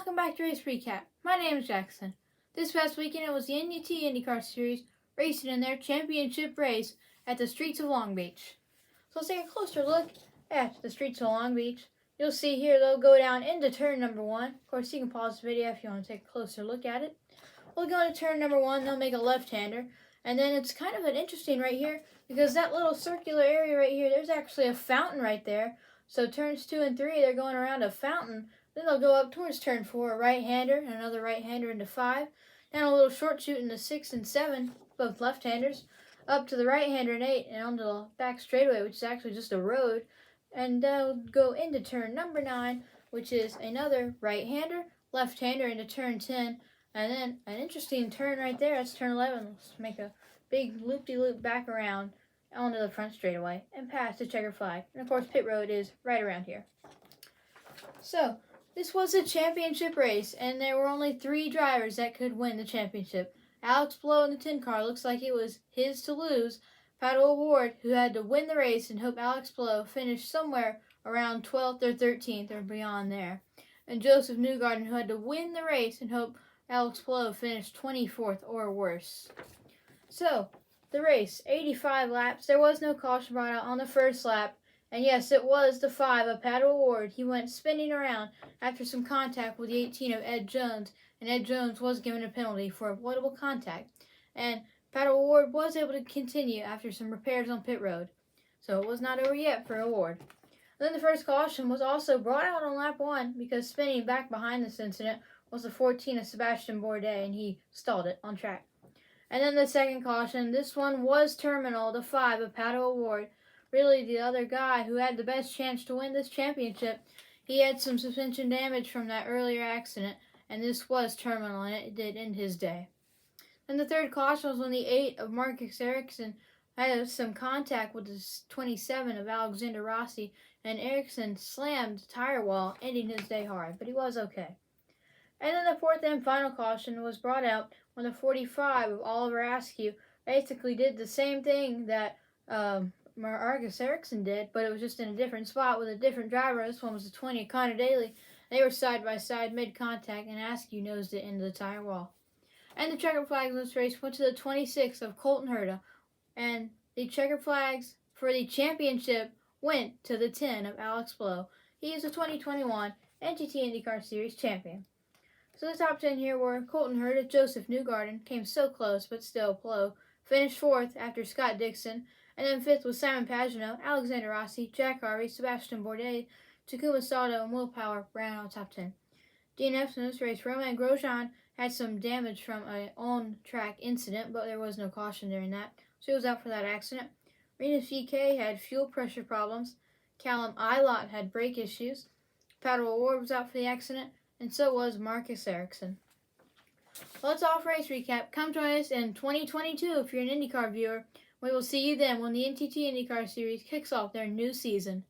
welcome back to Race Recap. My name is Jackson. This past weekend it was the Indycar Series racing in their championship race at the streets of Long Beach. So let's take a closer look at the streets of Long Beach. You'll see here they'll go down into turn number 1. Of course, you can pause the video if you want to take a closer look at it. We'll go into turn number 1, they'll make a left-hander. And then it's kind of interesting right here because that little circular area right here, there's actually a fountain right there. So turns 2 and 3, they're going around a fountain. Then they'll go up towards turn 4, a right-hander, and another right-hander into 5. Then a little short shoot into 6 and 7, both left-handers. Up to the right-hander in 8 and onto the back straightaway, which is actually just a road. And they'll go into turn number 9, which is another right-hander, left-hander into turn 10. And then an interesting turn right there, that's turn 11. Let's make a big loop-de-loop back around onto the front straightaway and past the checker flag. And of course, pit road is right around here. So, this was a championship race, and there were only 3 drivers that could win the championship. Alex Blow in the 10 car looks like it was his to lose. Paddle Ward, who had to win the race and hope Alex Blow finished somewhere around 12th or 13th or beyond there. And Joseph Newgarden, who had to win the race and hope Alex Blow finished 24th or worse. So, the race, 85 laps. There was no caution brought out on the first lap. And yes, it was the 5 of Paddle Ward. He went spinning around after some contact with the 18 of Ed Jones. And Ed Jones was given a penalty for avoidable contact. And Paddle Ward was able to continue after some repairs on pit road. So it was not over yet for Ward. Then the first caution was also brought out on lap 1 because spinning back behind this incident was the 14 of Sebastian Bourdais, and he stalled it on track. And then the second caution, this one was terminal, the 5 of Paddle Ward. Really the other guy who had the best chance to win this championship. He had some suspension damage from that earlier accident, and this was terminal, and it did end his day. And the third caution was when the 8 of Marcus Ericsson had some contact with the 27 of Alexander Rossi, and Ericsson slammed the tire wall, ending his day hard, but he was okay. And then the fourth and final caution was brought out when the 45 of Oliver Askew basically did the same thing that Marcus Ericsson did, but it was just in a different spot with a different driver. This one was the 20 of Connor Daly. They were side by side, mid-contact, and Askew nosed it into the tire wall. And the checker flags in this race went to the 26 of Colton Herta, and the checker flags for the championship went to the 10 of Alex Blow. He is the 2021 NTT IndyCar Series champion. So the top 10 here were Colton Herta, Joseph Newgarden, came so close, but still Blow finished 4th after Scott Dixon, and then 5th was Simon Pagenaud, Alexander Rossi, Jack Harvey, Sebastian Bourdais, Takuma Sato, and Will Power ran out top 10. DNFs in this race, Romain Grosjean had some damage from an on-track incident, but there was no caution during that, so he was out for that accident. Rinus VeeKay had fuel pressure problems. Callum Ilott had brake issues. Paddle Ward was out for the accident, and so was Marcus Ericsson. Well, that's all for Race Recap. Come join us in 2022 if you're an IndyCar viewer. We will see you then when the NTT IndyCar Series kicks off their new season.